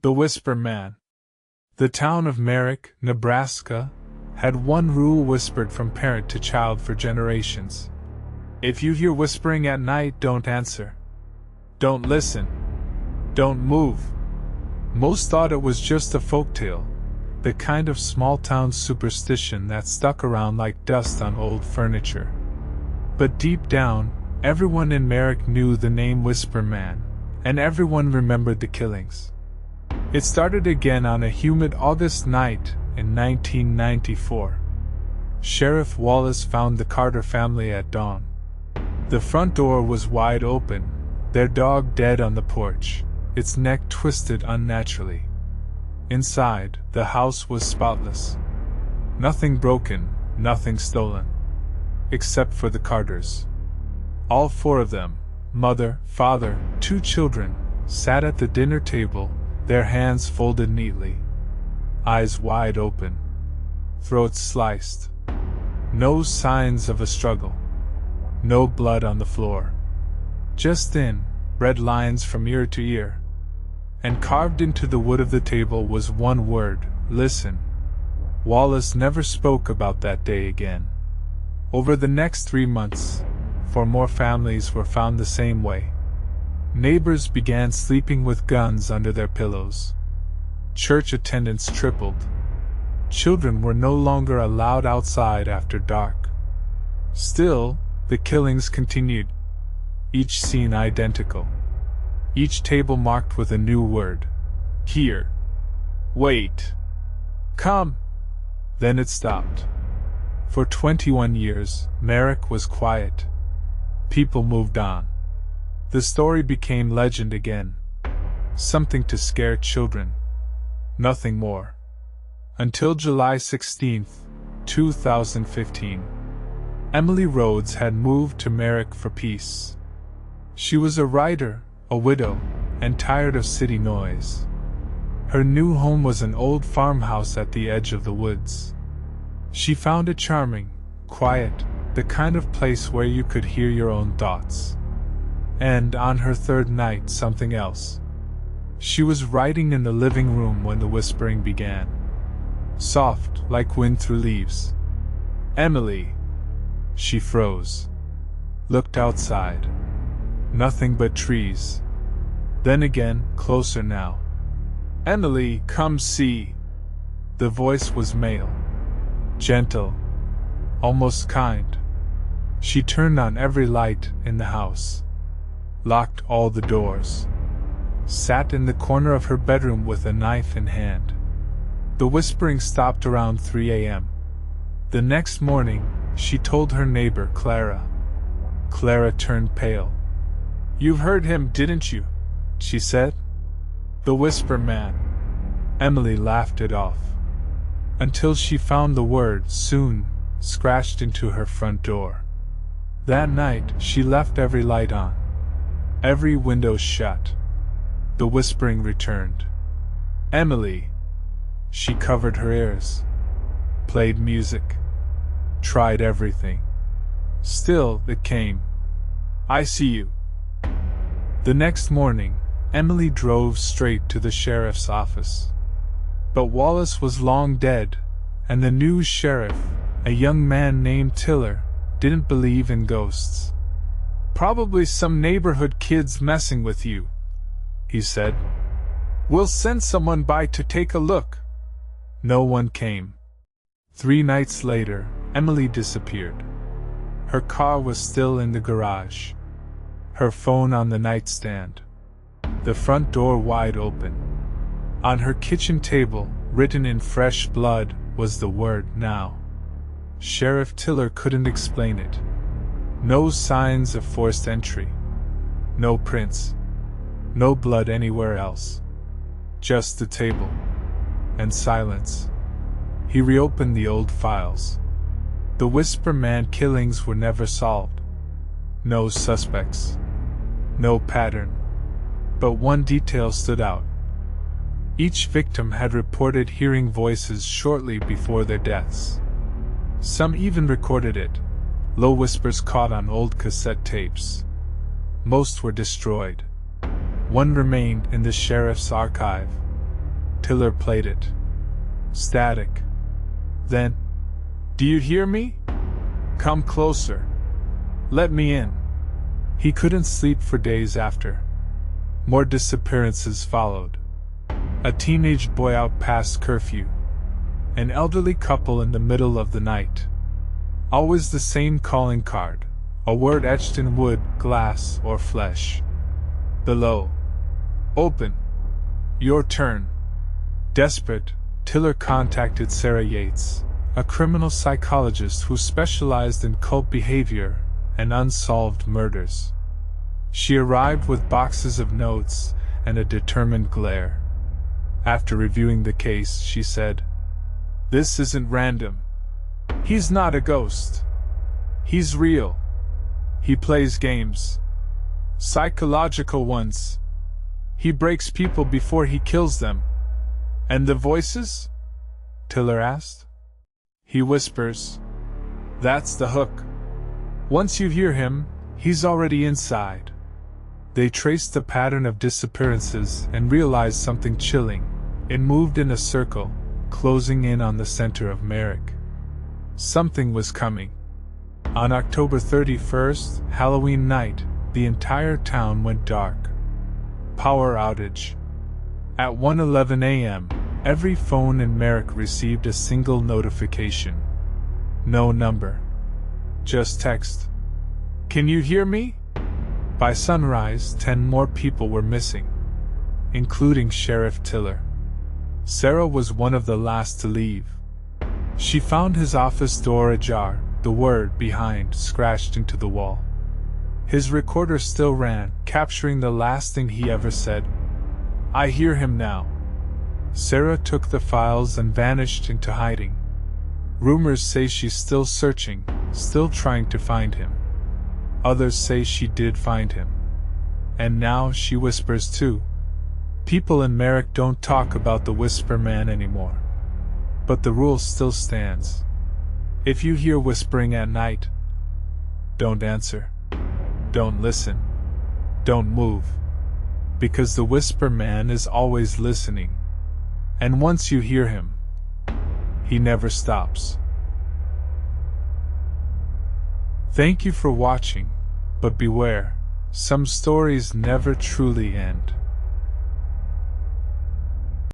The Whisper Man. The town of Merrick, Nebraska, had one rule whispered from parent to child for generations. If you hear whispering at night, don't answer. Don't listen. Don't move. Most thought it was just a folktale, the kind of small-town superstition that stuck around like dust on old furniture. But deep down, everyone in Merrick knew the name Whisper Man, and everyone remembered the killings. It started again on a humid August night in 1994. Sheriff Wallace found the Carter family at dawn. The front door was wide open, their dog dead on the porch, its neck twisted unnaturally. Inside, the house was spotless. Nothing broken, nothing stolen. Except for the Carters. All four of them, mother, father, 2 children, sat at the dinner table, their hands folded neatly. Eyes wide open. Throats sliced. No signs of a struggle. No blood on the floor. Just thin, red lines from ear to ear. And carved into the wood of the table was one word: listen. Wallace never spoke about that day again. Over the next 3 months, 4 more families were found the same way. Neighbors began sleeping with guns under their pillows. Church attendance tripled. Children were no longer allowed outside after dark. Still, the killings continued. Each scene identical. Each table marked with a new word. Here. Wait. Come. Then it stopped. For 21 years, Merrick was quiet. People moved on. The story became legend again. Something to scare children. Nothing more. Until July 16, 2015. Emily Rhodes had moved to Merrick for peace. She was a writer, a widow, and tired of city noise. Her new home was an old farmhouse at the edge of the woods. She found it charming, quiet, the kind of place where you could hear your own thoughts. And on her 3rd night, something else. She was writing in the living room when the whispering began. Soft, like wind through leaves. Emily. She froze. Looked outside. Nothing but trees. Then again, closer now. Emily, come see. The voice was male. Gentle. Almost kind. She turned on every light in the house. Locked all the doors. Sat in the corner of her bedroom with a knife in hand. The whispering stopped around 3 a.m. The next morning, she told her neighbor Clara. Clara turned pale. "You heard him, didn't you?" she said. "The Whisper Man." Emily laughed it off. Until she found the word "soon" scratched into her front door. That night, she left every light on. Every window shut. The whispering returned. Emily. She covered her ears. Played music. Tried everything. Still, it came. "I see you." The next morning, Emily drove straight to the sheriff's office. But Wallace was long dead, and the new sheriff, a young man named Tiller, didn't believe in ghosts. "Probably some neighborhood kids messing with you," he said. "We'll send someone by to take a look." No one came. 3 nights later, Emily disappeared. Her car was still in the garage. Her phone on the nightstand. The front door wide open. On her kitchen table, written in fresh blood, was the word "now." Sheriff Tiller couldn't explain it. No signs of forced entry. No prints. No blood anywhere else. Just the table. And silence. He reopened the old files. The Whisper Man killings were never solved. No suspects. No pattern. But one detail stood out. Each victim had reported hearing voices shortly before their deaths. Some even recorded it, low whispers caught on old cassette tapes. Most were destroyed. One remained in the sheriff's archive. Tiller played it. Static. Then, "Do you hear me? Come closer. Let me in." He couldn't sleep for days after. More disappearances followed. A teenage boy out past curfew. An elderly couple in the middle of the night. Always the same calling card, a word etched in wood, glass, or flesh. Below. "Open. Your turn." Desperate, Tiller contacted Sarah Yates, a criminal psychologist who specialized in cult behavior and unsolved murders. She arrived with boxes of notes and a determined glare. After reviewing the case, she said, "This isn't random. He's not a ghost. He's real. He plays games. Psychological ones. He breaks people before he kills them." "And the voices?" Tiller asked. "He whispers. That's the hook. Once you hear him, he's already inside." They traced the pattern of disappearances and realized something chilling. It moved in a circle, closing in on the center of Merrick. Something was coming. On October 31st, Halloween night, the entire town went dark. Power outage. At 1:11 a.m., every phone in Merrick received a single notification. No number. Just text. "Can you hear me?" By sunrise, 10 more people were missing, including Sheriff Tiller. Sarah was one of the last to leave. She found his office door ajar, the word "behind" scratched into the wall. His recorder still ran, capturing the last thing he ever said. "I hear him now." Sarah took the files and vanished into hiding. Rumors say she's still searching, still trying to find him. Others say she did find him. And now she whispers too. People in Merrick don't talk about the Whisper Man anymore. But the rule still stands. If you hear whispering at night, don't answer. Don't listen. Don't move. Because the Whisper Man is always listening. And once you hear him, he never stops. Thank you for watching, but beware, some stories never truly end.